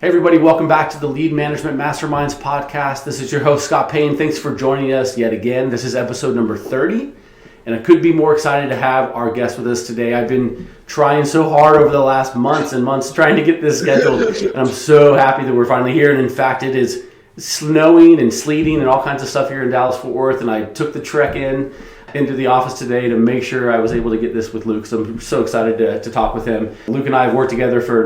Hey everybody, welcome back to the Lead Management Masterminds Podcast. This is your host, Scott Payne. Thanks for joining us yet again. This is episode number 30, and I couldn't be more excited to have our guest with us today. I've been trying so hard over the last months and months trying to get this scheduled, and I'm so happy that we're finally here. And in fact, it is snowing and sleeting and all kinds of stuff here in Dallas-Fort Worth, and I took the trek into the office today to make sure I was able to get this with Luke. So I'm so excited to talk with him. Luke and I have worked together for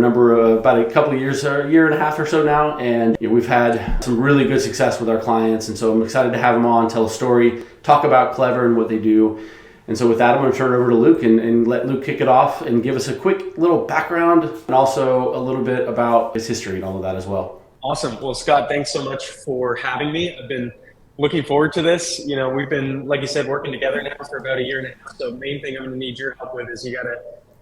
about a couple of years, a year and a half or so now, and we've had some really good success with our clients. And so I'm excited to have him on, tell a story, talk about Clever and what they do. And so with that, I'm going to turn it over to Luke and let Luke kick it off and give us a quick little background and also a little bit about his history and all of that as well. Awesome. Well, Scott, thanks so much for having me. I've been looking forward to this. We've been, like you said, working together now for about a year and a half. So main thing I'm going to need your help with is you got to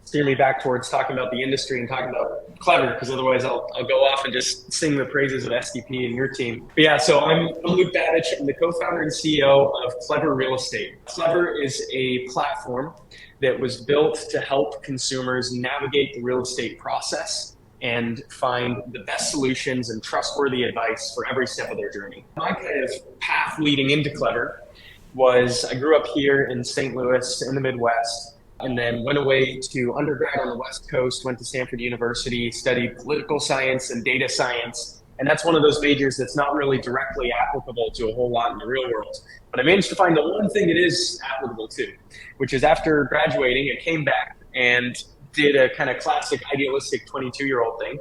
steer me back towards talking about the industry and talking about Clever, because otherwise I'll go off and just sing the praises of SDP and your team. But yeah, so I'm Luke Babich. I'm the co-founder and CEO of Clever Real Estate. Clever is a platform that was built to help consumers navigate the real estate process and find the best solutions and trustworthy advice for every step of their journey. My kind of path leading into Clever was I grew up here in St. Louis in the Midwest, and then went away to undergrad on the West Coast, went to Stanford University, studied political science and data science. And that's one of those majors that's not really directly applicable to a whole lot in the real world. But I managed to find the one thing it is applicable to, which is after graduating, I came back and did a kind of classic idealistic 22-year-old thing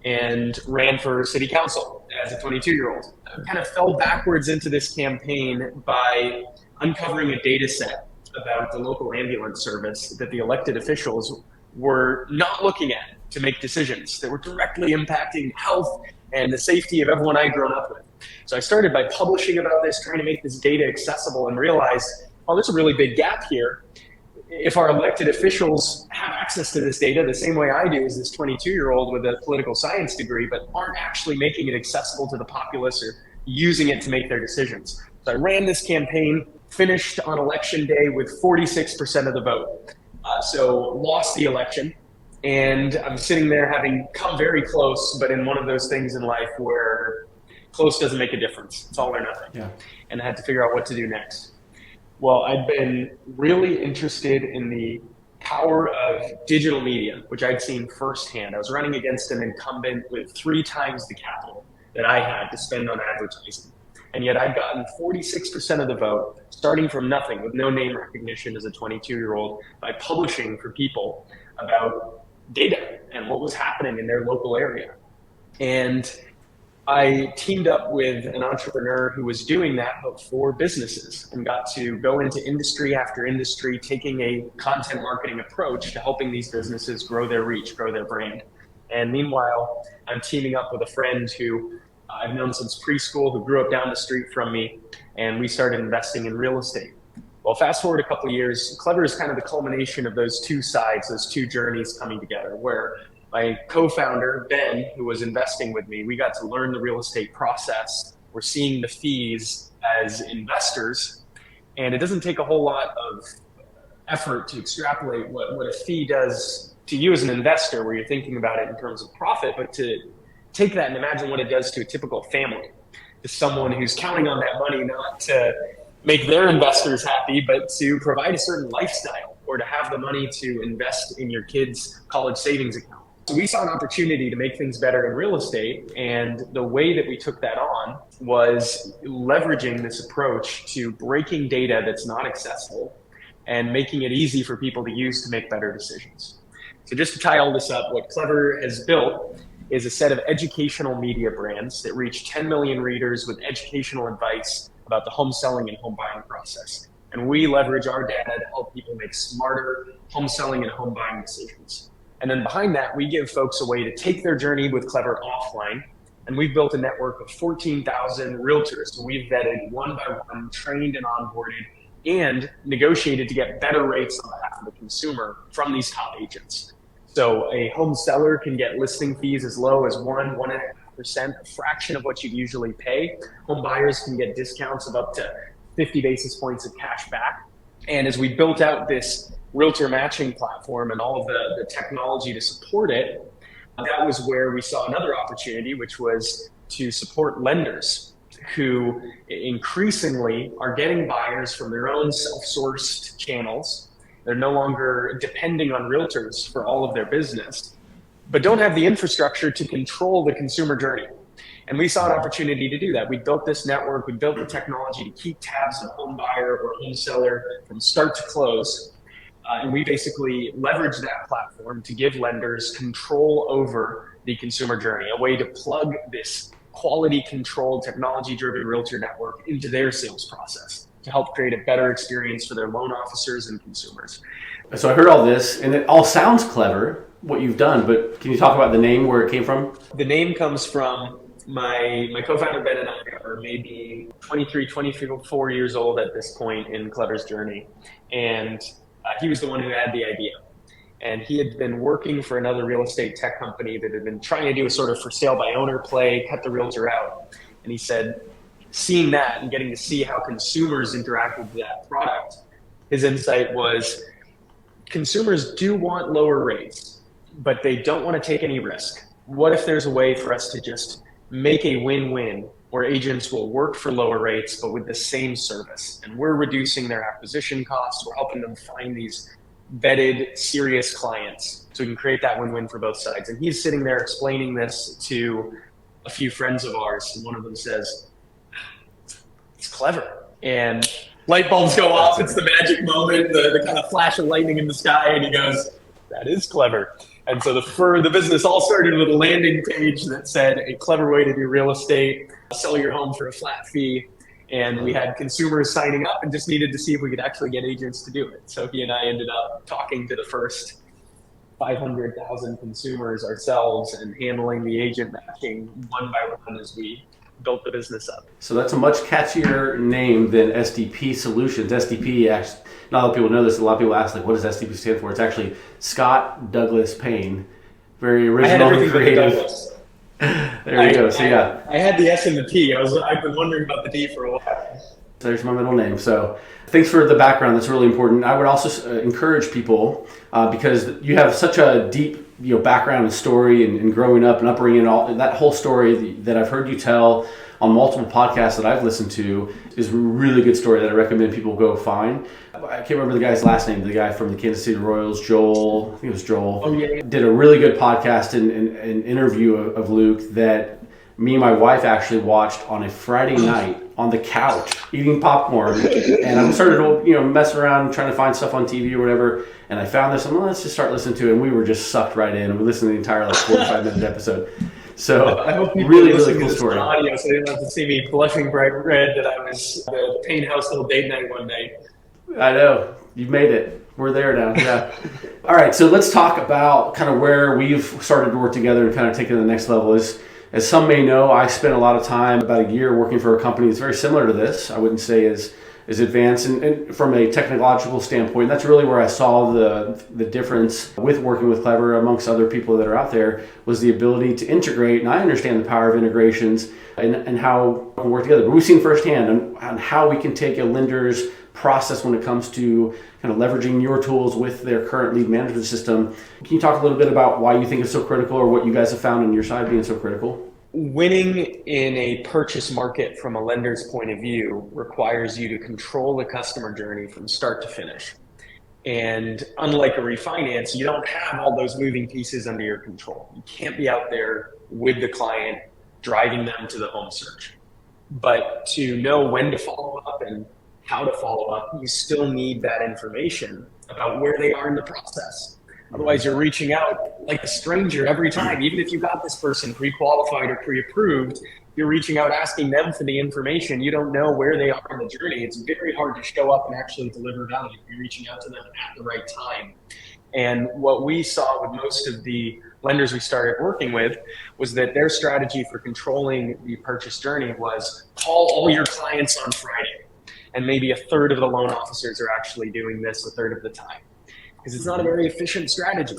and ran for city council as a 22-year-old. I kind of fell backwards into this campaign by uncovering a data set about the local ambulance service that the elected officials were not looking at to make decisions that were directly impacting health and the safety of everyone I'd grown up with. So I started by publishing about this, trying to make this data accessible, and realized, oh, there's a really big gap here. If our elected officials have access to this data the same way I do as this 22-year-old with a political science degree, but aren't actually making it accessible to the populace or using it to make their decisions. So I ran this campaign, finished on election day with 46% of the vote. So lost the election, and I'm sitting there having come very close, but in one of those things in life where close doesn't make a difference. It's all or nothing. Yeah. And I had to figure out what to do next. Well, I'd been really interested in the power of digital media, which I'd seen firsthand. I was running against an incumbent with 3 times the capital that I had to spend on advertising. And yet I'd gotten 46% of the vote, starting from nothing, with no name recognition as a 22-year-old, by publishing for people about data and what was happening in their local area. And I teamed up with an entrepreneur who was doing that, but for businesses, and got to go into industry after industry, taking a content marketing approach to helping these businesses grow their reach, grow their brand. And meanwhile, I'm teaming up with a friend who I've known since preschool, who grew up down the street from me, and we started investing in real estate. Well, fast forward a couple of years, Clever is kind of the culmination of those two sides, those two journeys coming together, where my co-founder, Ben, who was investing with me, we got to learn the real estate process. We're seeing the fees as investors, and it doesn't take a whole lot of effort to extrapolate what a fee does to you as an investor, where you're thinking about it in terms of profit, but to take that and imagine what it does to a typical family, to someone who's counting on that money not to make their investors happy, but to provide a certain lifestyle, or to have the money to invest in your kids' college savings account. So we saw an opportunity to make things better in real estate, and the way that we took that on was leveraging this approach to breaking data that's not accessible and making it easy for people to use to make better decisions. So just to tie all this up, what Clever has built is a set of educational media brands that reach 10 million readers with educational advice about the home selling and home buying process. And we leverage our data to help people make smarter home selling and home buying decisions. And then behind that, we give folks a way to take their journey with Clever offline. And we've built a network of 14,000 realtors. So we've vetted one by one, trained and onboarded, and negotiated to get better rates on behalf of the consumer from these top agents. So a home seller can get listing fees as low as 1.5%, a fraction of what you'd usually pay. Home buyers can get discounts of up to 50 basis points of cash back. And as we built out this realtor matching platform and all of the technology to support it, That was where we saw another opportunity, which was to support lenders who increasingly are getting buyers from their own self-sourced channels. They're no longer depending on realtors for all of their business, but don't have the infrastructure to control the consumer journey. And we saw an opportunity to do that. We built this network, we built the technology to keep tabs on home buyer or home seller from start to close. And we basically leveraged that platform to give lenders control over the consumer journey, a way to plug this quality controlled, technology-driven realtor network into their sales process to help create a better experience for their loan officers and consumers. So I heard all this, and it all sounds clever, what you've done, but can you talk about the name, where it came from? The name comes from my co-founder Ben and I are maybe 23, 24 years old at this point in Clever's journey. And he was the one who had the idea. And he had been working for another real estate tech company that had been trying to do a sort of for sale by owner play, cut the realtor out. And he said, seeing that and getting to see how consumers interact with that product, his insight was consumers do want lower rates, but they don't want to take any risk. What if there's a way for us to just make a win-win where agents will work for lower rates, but with the same service? And we're reducing their acquisition costs. We're helping them find these vetted, serious clients so we can create that win-win for both sides. And he's sitting there explaining this to a few friends of ours. And one of them says, it's clever. And light bulbs go off. It's the magic moment, the kind of flash of lightning in the sky. And he goes, that is clever. And so the business all started with a landing page that said a clever way to do real estate, sell your home for a flat fee. And we had consumers signing up and just needed to see if we could actually get agents to do it. So he and I ended up talking to the first 500,000 consumers ourselves and handling the agent matching one by one as we built the business up. So that's a much catchier name than SDP Solutions. SDP, actually, not a lot of people know this. A lot of people ask, like, what does SDP stand for? It's actually Scott Douglas Payne. Very original and creative. There you go. So yeah, I had the S and the P. I've been wondering about the D for a while. So there's my middle name. So thanks for the background. That's really important. I would also encourage people because you have such a deep background and story and growing up and upbringing and all that whole story that I've heard you tell on multiple podcasts that I've listened to is a really good story that I recommend people go find. I can't remember the guy's last name, the guy from the Kansas City Royals, Joel, I think it was Joel. Oh, yeah. Did a really good podcast and interview of Luke that me and my wife actually watched on a Friday night on the couch eating popcorn. And I started messing around trying to find stuff on TV or whatever. And I found this. I'm like, let's just start listening to it. And we were just sucked right in. We listened to the entire 45-minute episode. So I hope really cool story. Audio, so they didn't have to see me blushing bright red that I was the Payne household date night one night. I know. You've made it. We're there now. Yeah. All right. So let's talk about kind of where we've started to work together and kind of take it to the next level. As some may know, I spent a lot of time, about a year, working for a company that's very similar to this. I wouldn't say as advanced and from a technological standpoint. That's really where I saw the difference with working with Clever amongst other people that are out there, was the ability to integrate. And I understand the power of integrations and how we work together. But we've seen firsthand on how we can take a lender's process when it comes to kind of leveraging your tools with their current lead management system. Can you talk a little bit about why you think it's so critical, or what you guys have found on your side being so critical? Winning in a purchase market from a lender's point of view requires you to control the customer journey from start to finish. And unlike a refinance, you don't have all those moving pieces under your control. You can't be out there with the client driving them to the home search. But to know when to follow up and how to follow up, you still need that information about where they are in the process. Otherwise, you're reaching out like a stranger every time. Even if you got this person pre-qualified or pre-approved, you're reaching out asking them for the information. You don't know where they are in the journey. It's very hard to show up and actually deliver value. You're reaching out to them at the right time. And what we saw with most of the lenders we started working with was that their strategy for controlling the purchase journey was call all your clients on Friday. And maybe a third of the loan officers are actually doing this a third of the time, because it's not a very efficient strategy.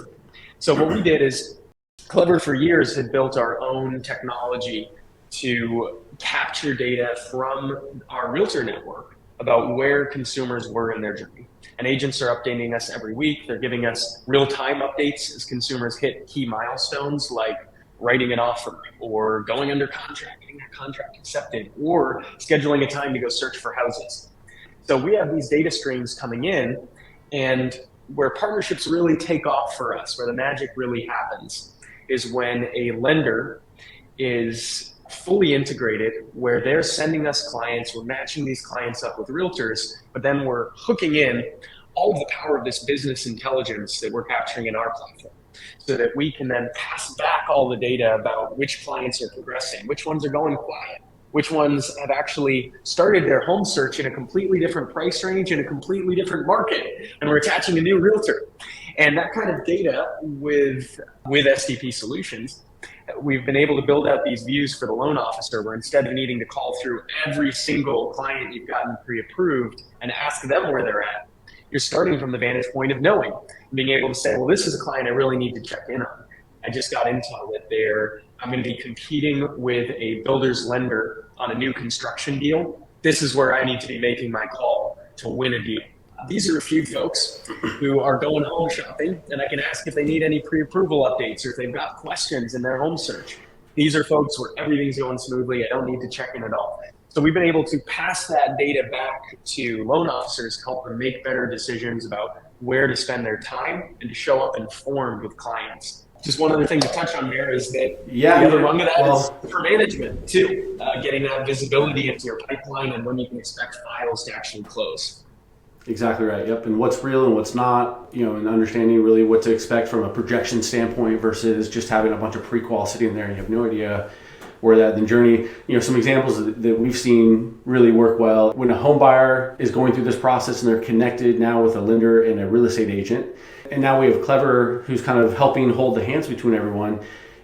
So what we did is, Clever for years had built our own technology to capture data from our realtor network about where consumers were in their journey. And agents are updating us every week. They're giving us real-time updates as consumers hit key milestones like writing an offer or going under contract, getting that contract accepted, or scheduling a time to go search for houses. So we have these data streams coming in, and where partnerships really take off for us, where the magic really happens, is when a lender is fully integrated, where they're sending us clients, we're matching these clients up with realtors, but then we're hooking in all of the power of this business intelligence that we're capturing in our platform, so that we can then pass back all the data about which clients are progressing, which ones are going quiet, which ones have actually started their home search in a completely different price range, in a completely different market, and we're attaching a new realtor. And that kind of data with SDP Solutions, we've been able to build out these views for the loan officer, where instead of needing to call through every single client you've gotten pre-approved and ask them where they're at, you're starting from the vantage point of knowing, being able to say, well, this is a client I really need to check in on. I just got intel that I'm going to be competing with a builder's lender on a new construction deal. This is where I need to be making my call to win a deal. These are a few folks who are going home shopping, and I can ask if they need any pre-approval updates or if they've got questions in their home search. These are folks where everything's going smoothly. I don't need to check in at all. So we've been able to pass that data back to loan officers to help them make better decisions about where to spend their time and to show up informed with clients. Just one other thing to touch on there is that the other rung of that is for management too, getting that visibility into your pipeline and when you can expect files to actually close. Exactly right. Yep. And what's real and what's not, and understanding really what to expect from a projection standpoint versus just having a bunch of pre-qual sitting there and you have no idea where that then journey. Some examples that we've seen really work well when a home buyer is going through this process and they're connected now with a lender and a real estate agent. And now we have Clever who's kind of helping hold the hands between everyone.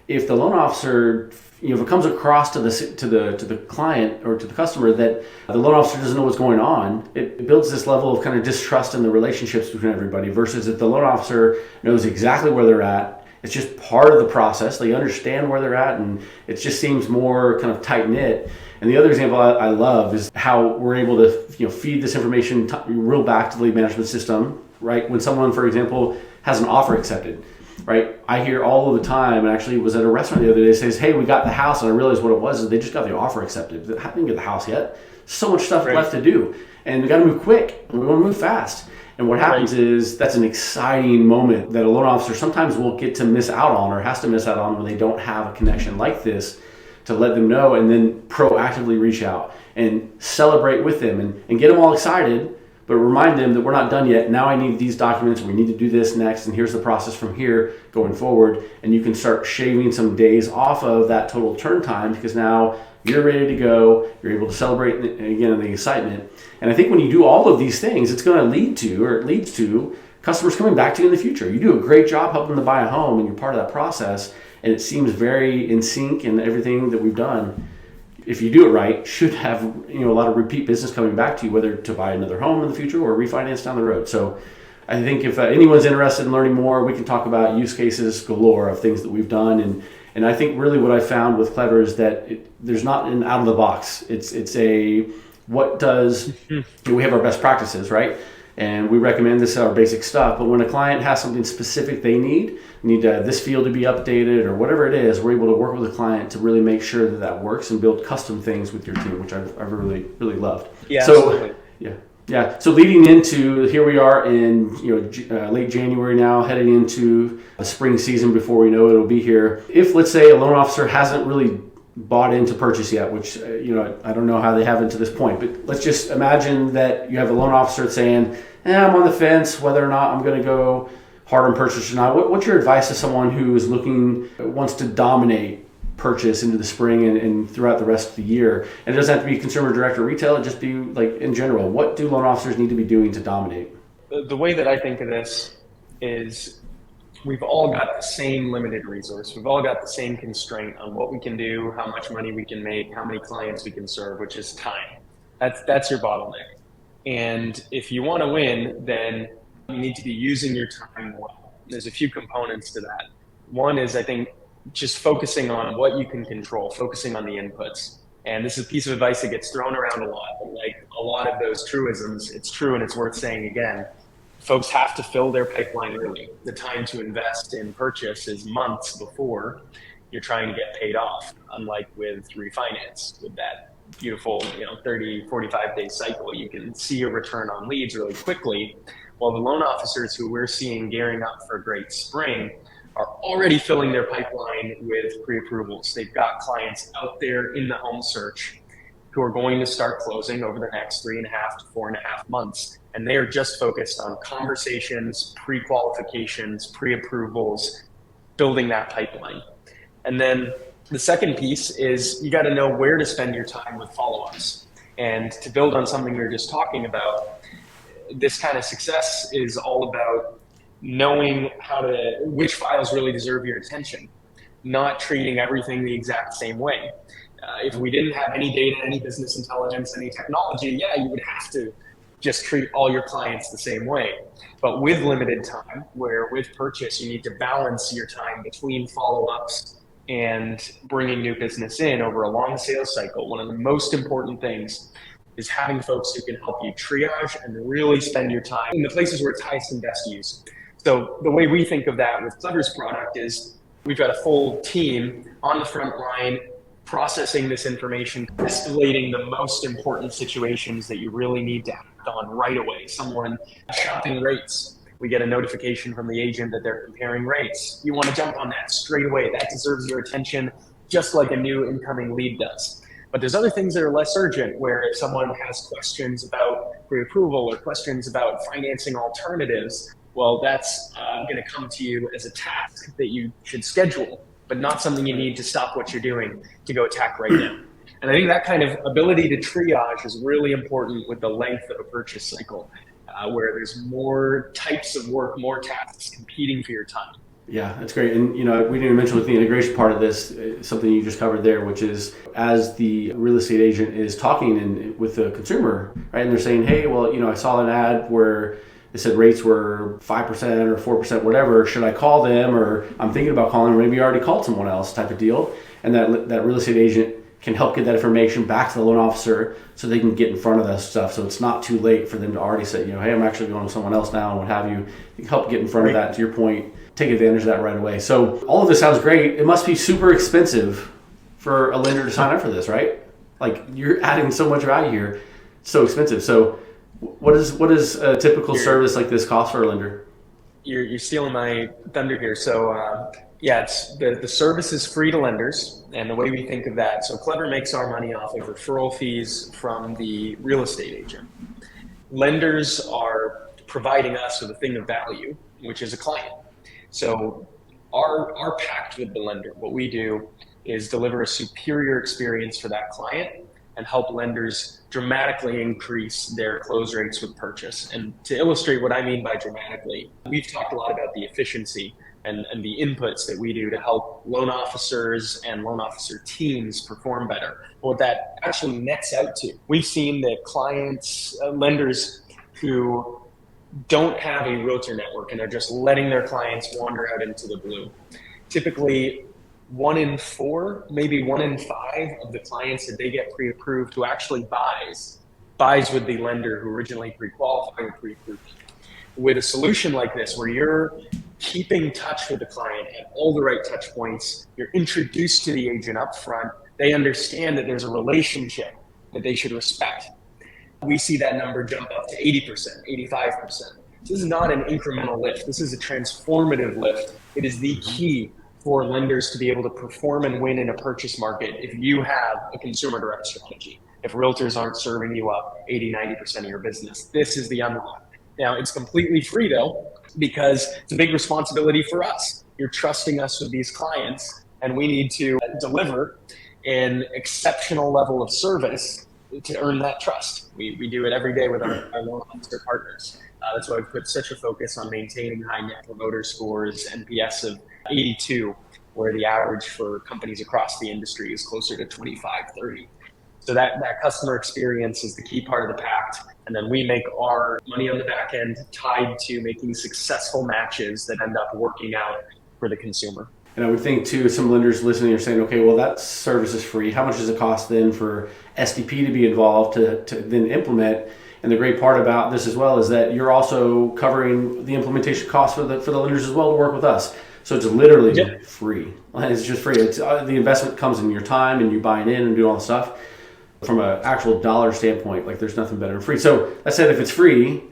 If the loan officer, if it comes across to the client or to the customer that the loan officer doesn't know what's going on, it builds this level of kind of distrust in the relationships between everybody, versus if the loan officer knows exactly where they're at. It's just part of the process. They understand where they're at, and it just seems more kind of tight knit. And the other example I love is how we're able to feed this information real back to the lead management system, right? When someone, for example, has an offer accepted, right? I hear all of the time, and actually was at a restaurant the other day, says, hey, we got the house, and I realized what it was is they just got the offer accepted. They didn't get the house yet. So much stuff left to do, and we got to move quick. We want to move fast. And what happens is that's an exciting moment that a loan officer sometimes will get to miss out on, or has to miss out on, when they don't have a connection like this to let them know, and then proactively reach out and celebrate with them and get them all excited, but remind them that we're not done yet. Now I need these documents, we need to do this next, and here's the process from here going forward. And you can start shaving some days off of that total turn time, because now you're ready to go. You're able to celebrate again the excitement. And I think when you do all of these things, it's going to lead to, or it leads to, customers coming back to you in the future. You do a great job helping them to buy a home, and you're part of that process. And it seems very in sync in everything that we've done. If you do it right, should have a lot of repeat business coming back to you, whether to buy another home in the future or refinance down the road. So I think if anyone's interested in learning more, we can talk about use cases galore of things that we've done. And I think really what I found with Clever is that there's not an out of the box. It's a what does we have our best practices, right? And we recommend this our basic stuff. But when a client has something specific they need this field to be updated or whatever it is, we're able to work with the client to really make sure that works and build custom things with your team, which I've really, really loved. Yeah, so, absolutely. Yeah. So leading into, here we are in late January now, heading into the spring season. Before we know it'll be here. If, let's say, a loan officer hasn't really bought into purchase yet, which I don't know how they haven't to this point, but let's just imagine that you have a loan officer saying, I'm on the fence whether or not I'm going to go hard on purchase or not. What's your advice to someone who is wants to dominate purchase into the spring and throughout the rest of the year? And it doesn't have to be consumer direct or retail, it just be like in general. What do loan officers need to be doing to dominate? The way that I think of this is we've all got the same limited resource. We've all got the same constraint on what we can do, how much money we can make, how many clients we can serve, which is time. That's your bottleneck. And if you want to win, then you need to be using your time well. There's a few components to that. One is, I think, just focusing on what you can control, focusing on the inputs. And this is a piece of advice that gets thrown around a lot, but like a lot of those truisms, it's true and it's worth saying again. Folks have to fill their pipeline early. The time to invest in purchase is months before you're trying to get paid off, unlike with refinance. With that beautiful 30, 45-day cycle, you can see a return on leads really quickly. While the loan officers who we're seeing gearing up for a great spring are already filling their pipeline with pre-approvals. They've got clients out there in the home search who are going to start closing over the next 3.5 to 4.5 months. And they are just focused on conversations, pre-qualifications, pre-approvals, building that pipeline. And then the second piece is you got to know where to spend your time with follow-ups. And to build on something we were just talking about, this kind of success is all about knowing which files really deserve your attention, not treating everything the exact same way. If we didn't have any data, any business intelligence, any technology, you would have to just treat all your clients the same way. But with limited time, where with purchase, you need to balance your time between follow-ups and bringing new business in over a long sales cycle. One of the most important things is having folks who can help you triage and really spend your time in the places where it's highest and best use. So the way we think of that with Clever's product is we've got a full team on the front line processing this information, escalating the most important situations that you really need to act on right away. Someone shopping rates. We get a notification from the agent that they're comparing rates. You want to jump on that straight away. That deserves your attention just like a new incoming lead does. But there's other things that are less urgent, where if someone has questions about pre-approval or questions about financing alternatives, well, that's going to come to you as a task that you should schedule, but not something you need to stop what you're doing to go attack right now. And I think that kind of ability to triage is really important with the length of a purchase cycle, where there's more types of work, more tasks competing for your time. Yeah, that's great. And, we didn't even mention with the integration part of this, something you just covered there, which is as the real estate agent is talking with the consumer, right? And they're saying, hey, well, I saw an ad where they said rates were 5% or 4%, whatever. Should I call them? Or I'm thinking about calling, or maybe you already called someone else, type of deal. And that real estate agent can help get that information back to the loan officer so they can get in front of that stuff. So it's not too late for them to already say, hey, I'm actually going with someone else now and what have you. You can help get in front of that, to your point, take advantage of that right away. So all of this sounds great. It must be super expensive for a lender to sign up for this, right? Like, you're adding so much value here. It's so expensive. So what is a typical service like this cost for a lender? You're stealing my thunder here. So it's the service is free to lenders, and the way we think of that, so Clever makes our money off of referral fees from the real estate agent. Lenders are providing us with a thing of value, which is a client. So our pact with the lender, what we do is deliver a superior experience for that client and help lenders dramatically increase their close rates with purchase. And to illustrate what I mean by dramatically, we've talked a lot about the efficiency and the inputs that we do to help loan officers and loan officer teams perform better. What that actually nets out to, we've seen that clients, lenders who don't have a realtor network and they're just letting their clients wander out into the blue. Typically, 1 in 4, maybe 1 in 5 of the clients that they get pre-approved who actually buys with the lender who originally pre-qualified or pre-approved. With a solution like this, where you're keeping touch with the client at all the right touch points, you're introduced to the agent up front, they understand that there's a relationship that they should respect. We see that number jump up to 80%, 85%. This is not an incremental lift. This is a transformative lift. It is the key for lenders to be able to perform and win in a purchase market if you have a consumer direct strategy. If realtors aren't serving you up 80, 90% of your business, this is the unlock. Now, it's completely free though, because it's a big responsibility for us. You're trusting us with these clients, and we need to deliver an exceptional level of service to earn that trust. We do it every day with our loan officer partners. That's why we've put such a focus on maintaining high net promoter scores, NPS of 82, where the average for companies across the industry is closer to 25, 30. So that customer experience is the key part of the pact. And then we make our money on the back end tied to making successful matches that end up working out for the consumer. And I would think too, some lenders listening are saying, okay, well, that service is free. How much does it cost then for SDP to be involved to then implement? And the great part about this as well is that you're also covering the implementation costs for the lenders as well to work with us. So it's literally free. It's just free. It's the investment comes in your time and you buying in and doing all the stuff. From an actual dollar standpoint, like there's nothing better than free. So that said, if it's free,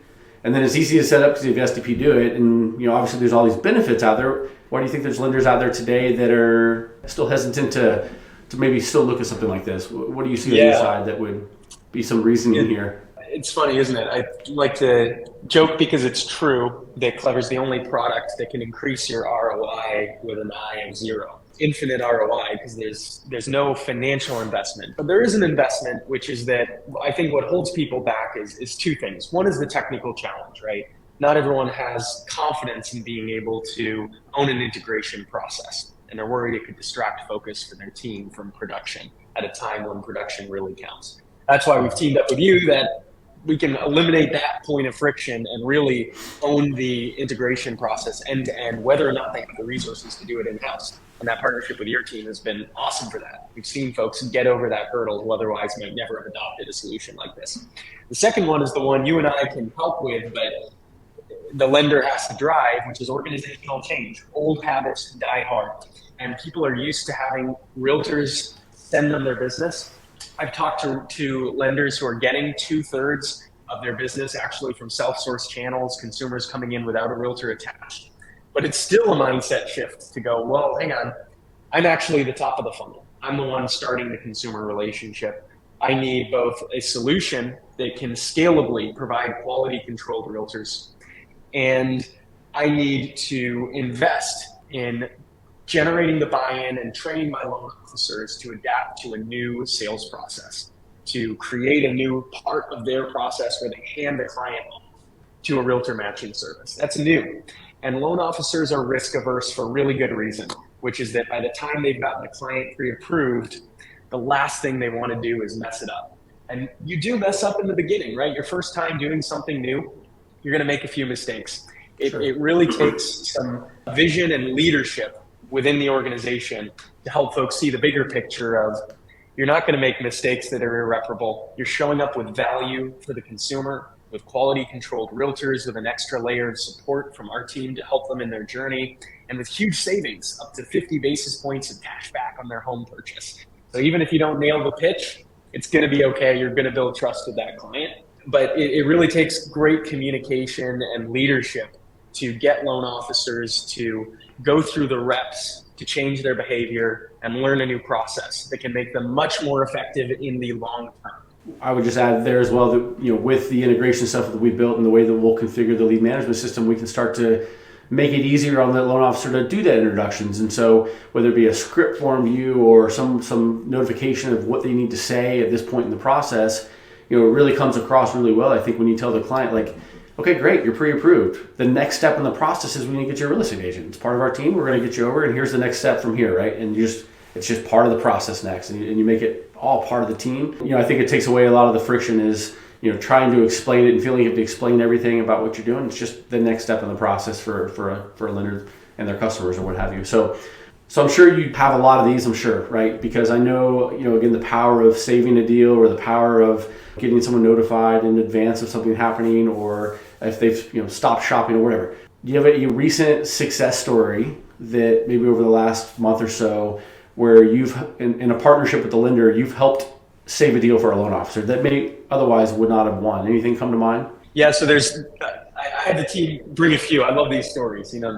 and then it's easy to set up because you have SDP do it, and obviously there's all these benefits out there. Why do you think there's lenders out there today that are still hesitant to maybe still look at something like this? What do you see on your side that would be some reasoning here? It's funny, isn't it? I like to joke because it's true that Clever's the only product that can increase your ROI with an I of zero. Infinite ROI, because there's no financial investment. But there is an investment, which is that I think what holds people back is two things. One is the technical challenge, right? Not everyone has confidence in being able to own an integration process, and they're worried it could distract focus for their team from production at a time when production really counts. That's why we've teamed up with you, that we can eliminate that point of friction and really own the integration process end to end, whether or not they have the resources to do it in-house. And that partnership with your team has been awesome for that. We've seen folks get over that hurdle who otherwise might never have adopted a solution like this. The second one is the one you and I can help with, but the lender has to drive, which is organizational change. Old habits die hard. And people are used to having realtors send them their business. I've talked to lenders who are getting 2/3 of their business actually from self-source channels, consumers coming in without a realtor attached. But it's still a mindset shift to go, well, hang on, I'm actually the top of the funnel. I'm the one starting the consumer relationship. I need both a solution that can scalably provide quality controlled realtors, and I need to invest in generating the buy-in and training my loan officers to adapt to a new sales process, to create a new part of their process where they hand the client off to a realtor matching service. That's new. And loan officers are risk averse for a really good reason, which is that by the time they've gotten the client pre-approved, the last thing they want to do is mess it up. And you do mess up in the beginning, right? Your first time doing something new, you're going to make a few mistakes. It really takes some vision and leadership within the organization to help folks see the bigger picture of, you're not going to make mistakes that are irreparable. You're showing up with value for the consumer, with quality controlled realtors, with an extra layer of support from our team to help them in their journey, and with huge savings, up to 50 basis points of cash back on their home purchase. So even if you don't nail the pitch, it's going to be okay. You're going to build trust with that client. But it really takes great communication and leadership to get loan officers to go through the reps to change their behavior and learn a new process that can make them much more effective in the long term. I would just add there as well that, with the integration stuff that we built and the way that we'll configure the lead management system, we can start to make it easier on the loan officer to do that introductions. And so whether it be a script form view or some notification of what they need to say at this point in the process, it really comes across really well. I think when you tell the client, like, okay, great, you're pre-approved. The next step in the process is we need to get your real estate agent. It's part of our team. We're going to get you over, and here's the next step from here, right? And it's just part of the process next, and you make it all part of the team. I think it takes away a lot of the friction is, trying to explain it and feeling you have to explain everything about what you're doing. It's just the next step in the process for a lender and their customers or what have you. So I'm sure you have a lot of these, I'm sure, right? Because I know, again, the power of saving a deal or the power of getting someone notified in advance of something happening, or if they've stopped shopping or whatever. Do you have a recent success story that maybe over the last month or so where you've, in a partnership with the lender, you've helped save a deal for a loan officer that may otherwise would not have won? Anything come to mind? Yeah, so I had the team bring a few. I love these stories. These are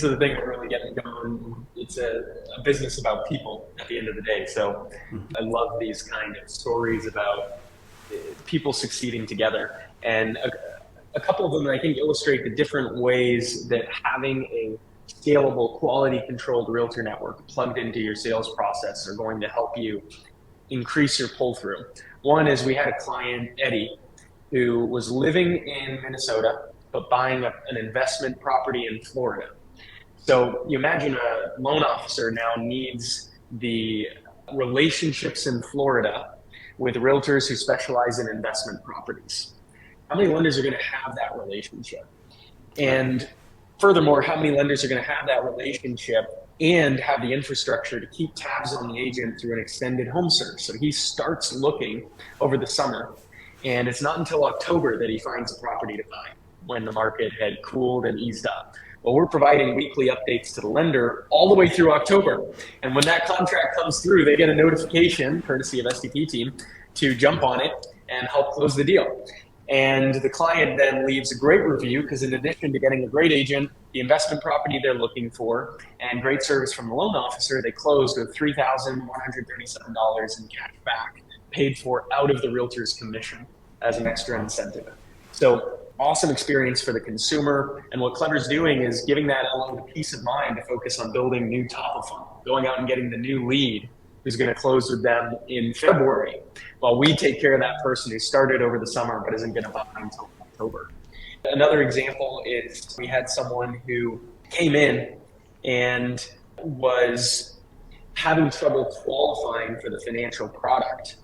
the things that really get me going. It's a business about people at the end of the day. So I love these kind of stories about people succeeding together. And a couple of them, I think, illustrate the different ways that having a scalable, quality-controlled realtor network plugged into your sales process are going to help you increase your pull-through. One is we had a client, Eddie, who was living in Minnesota, but buying an investment property in Florida. So you imagine a loan officer now needs the relationships in Florida with realtors who specialize in investment properties. How many lenders are going to have that relationship? And furthermore, how many lenders are going to have that relationship and have the infrastructure to keep tabs on the agent through an extended home search. So he starts looking over the summer, and it's not until October that he finds a property to buy when the market had cooled and eased up. Well, we're providing weekly updates to the lender all the way through October. And when that contract comes through, they get a notification, courtesy of STP team, to jump on it and help close the deal. And the client then leaves a great review because in addition to getting a great agent, the investment property they're looking for, and great service from the loan officer, they closed with $3,137 in cash back, paid for out of the realtor's commission as an extra incentive. So awesome experience for the consumer. And what Clever's doing is giving that LO the peace of mind to focus on building new top of funnel, going out and getting the new lead who's going to close with them in February, while we take care of that person who started over the summer but isn't going to buy until October. Another example is we had someone who came in and was having trouble qualifying for the financial product.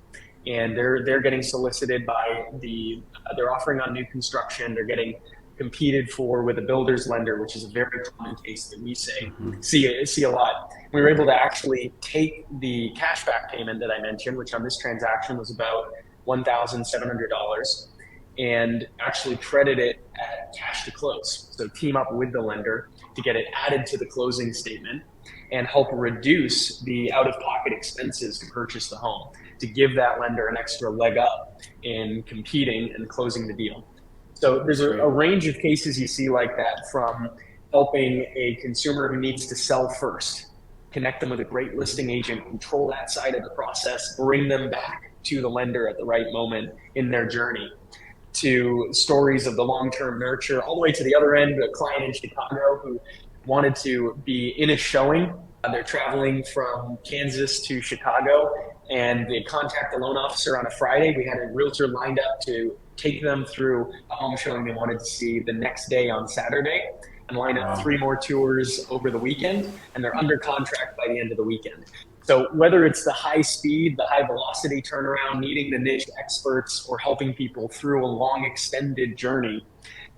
And they're getting solicited by they're offering on new construction, they're getting competed for with a builder's lender, which is a very common case that we see a lot. We were able to actually take the cashback payment that I mentioned, which on this transaction was about $1,700, and actually credit it at cash to close. So team up with the lender to get it added to the closing statement and help reduce the out-of-pocket expenses to purchase the home, to give that lender an extra leg up in competing and closing the deal. So there's a range of cases you see like that, from helping a consumer who needs to sell first, connect them with a great listing agent, control that side of the process, bring them back to the lender at the right moment in their journey, to stories of the long-term nurture, all the way to the other end, a client in Chicago who wanted to be in a showing. They're traveling from Kansas to Chicago, and they contact the loan officer on a Friday. We had a realtor lined up to take them through a home showing they wanted to see the next day on Saturday, and line up 3 more tours over the weekend, and they're under contract by the end of the weekend. So whether it's the high speed, the high velocity turnaround, needing the niche experts, or helping people through a long extended journey,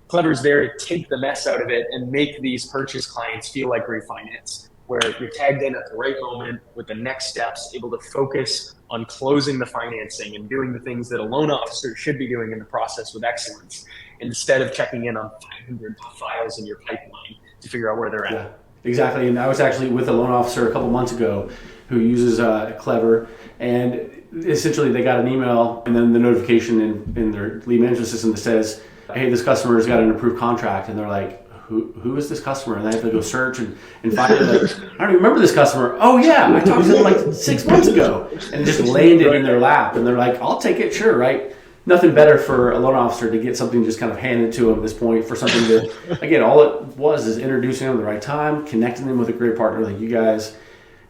Clever's there to take the mess out of it and make these purchase clients feel like refinance, where you're tagged in at the right moment with the next steps, able to focus on closing the financing and doing the things that a loan officer should be doing in the process with excellence, instead of checking in on 500 files in your pipeline to figure out where they're at. Yeah, exactly. And I was actually with a loan officer a couple months ago who uses Clever, and essentially they got an email and then the notification in their lead management system that says, hey, this customer's got an approved contract. And they're like, who is this customer? And they have to go search and find it. Like, I don't even remember this customer. Oh yeah, I talked to them like 6 months ago, and it just landed in their lap. And they're like, I'll take it, sure, right? Nothing better for a loan officer to get something just kind of handed to them at this point, for something that, again, all it was is introducing them at the right time, connecting them with a great partner like you guys,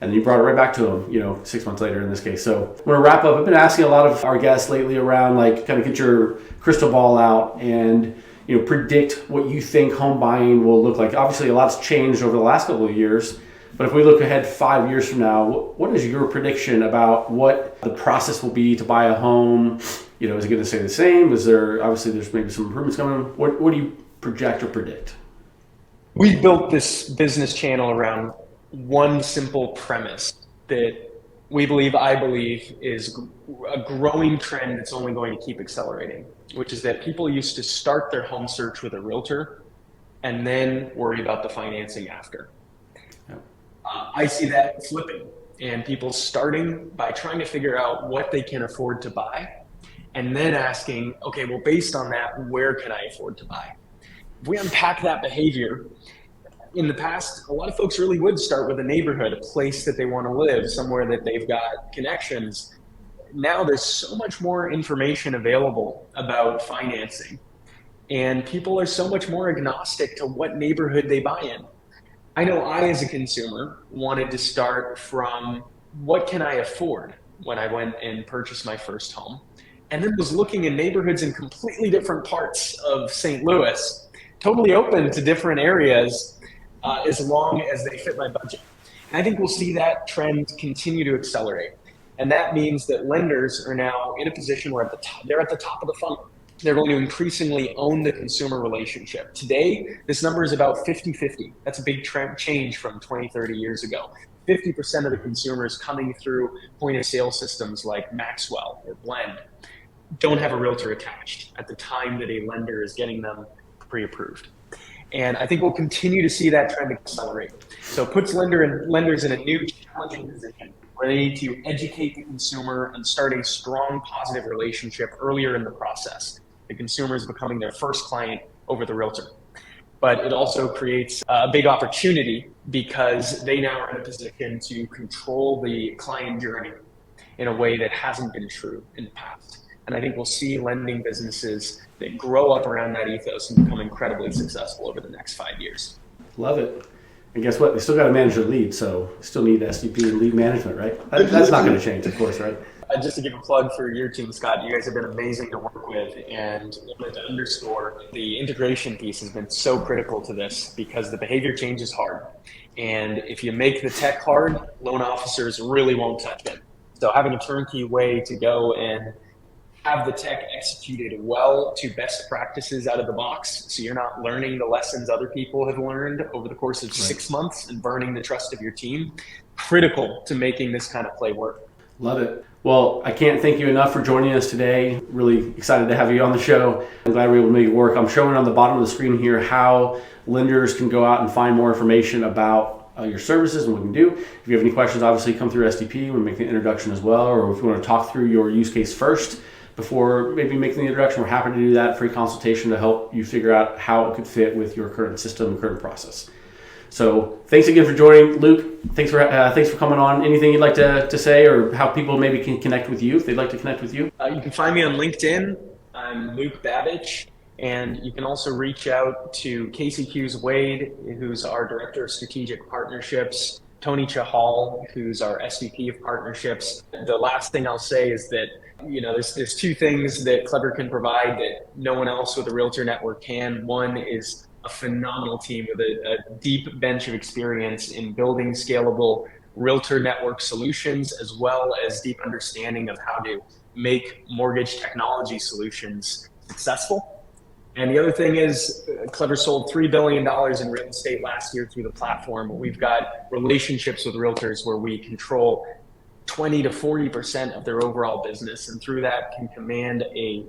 and then you brought it right back to them, 6 months later in this case. So I'm going to wrap up. I've been asking a lot of our guests lately around, like, kind of get your crystal ball out and predict what you think home buying will look like. Obviously, a lot's changed over the last couple of years, but if we look ahead 5 years from now, what is your prediction about what the process will be to buy a home? Is it going to stay the same? There's maybe some improvements coming? What do you project or predict? We built this business channel around one simple premise that I believe is a growing trend that's only going to keep accelerating, which is that people used to start their home search with a realtor and then worry about the financing after. Yep. I see that flipping, and people starting by trying to figure out what they can afford to buy, and then asking, okay, well, based on that, where can I afford to buy? If we unpack that behavior, in the past, a lot of folks really would start with a neighborhood, a place that they want to live, somewhere that they've got connections. Now there's so much more information available about financing, and people are so much more agnostic to what neighborhood they buy in. I know I, as a consumer, wanted to start from what can I afford when I went and purchased my first home, and then was looking in neighborhoods in completely different parts of St. Louis, totally open to different areas, as long as they fit my budget. And I think we'll see that trend continue to accelerate. And that means that lenders are now in a position where they're at the top of the funnel. They're going to increasingly own the consumer relationship. Today, this number is about 50-50. That's a big change from 20, 30 years ago. 50% of the consumers coming through point of sale systems like Maxwell or Blend don't have a realtor attached at the time that a lender is getting them pre-approved. And I think we'll continue to see that trend accelerate. So it puts lenders in a new challenging position where they need to educate the consumer and start a strong positive relationship earlier in the process. The consumer is becoming their first client over the realtor. But it also creates a big opportunity because they now are in a position to control the client journey in a way that hasn't been true in the past. And I think we'll see lending businesses that grow up around that ethos and become incredibly successful over the next 5 years. Love it. And guess what? They still got to manage their leads, so still need SDP and lead management, right? That's not going to change, of course, right? Just to give a plug for your team, Scott, you guys have been amazing to work with, and I wanted to underscore the integration piece has been so critical to this because the behavior change is hard. And if you make the tech hard, loan officers really won't touch it. So having a turnkey way to go and have the tech executed well to best practices out of the box, so you're not learning the lessons other people have learned over the course of 6 months and burning the trust of your team, critical to making this kind of play work. Love it. Well, I can't thank you enough for joining us today. Really excited to have you on the show. I'm glad we were able to make it work. I'm showing on the bottom of the screen here how lenders can go out and find more information about your services and what we can do. If you have any questions, obviously come through SDP. We'll make the introduction as well. Or if you want to talk through your use case first before maybe making the introduction, we're happy to do that. Free consultation to help you figure out how it could fit with your current system, current process. So thanks again for joining, Luke. Thanks for coming on. Anything you'd like to say, or how people maybe can connect with you if they'd like to connect with you? You can find me on LinkedIn. I'm Luke Babich, and you can also reach out to Casey Hughes Wade, who's our Director of Strategic Partnerships, Tony Chahal, who's our SVP of Partnerships. The last thing I'll say is that there's two things that Clever can provide that no one else with a realtor network can. One is a phenomenal team with a deep bench of experience in building scalable realtor network solutions, as well as deep understanding of how to make mortgage technology solutions successful. And the other thing is Clever sold $3 billion in real estate last year through the platform. We've got relationships with realtors where we control 20 to 40% of their overall business, and through that can command a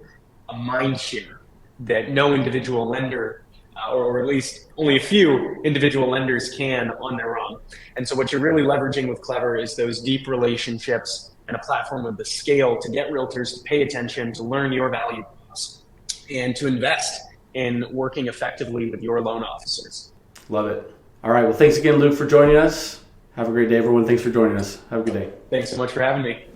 mind share that no individual lender or at least only a few individual lenders can on their own. And so what you're really leveraging with Clever is those deep relationships and a platform of the scale to get realtors to pay attention, to learn your value props, and to invest in working effectively with your loan officers. Love it. All right. Well, thanks again, Luke, for joining us. Have a great day, everyone. Thanks for joining us. Have a good day. Thanks so much for having me.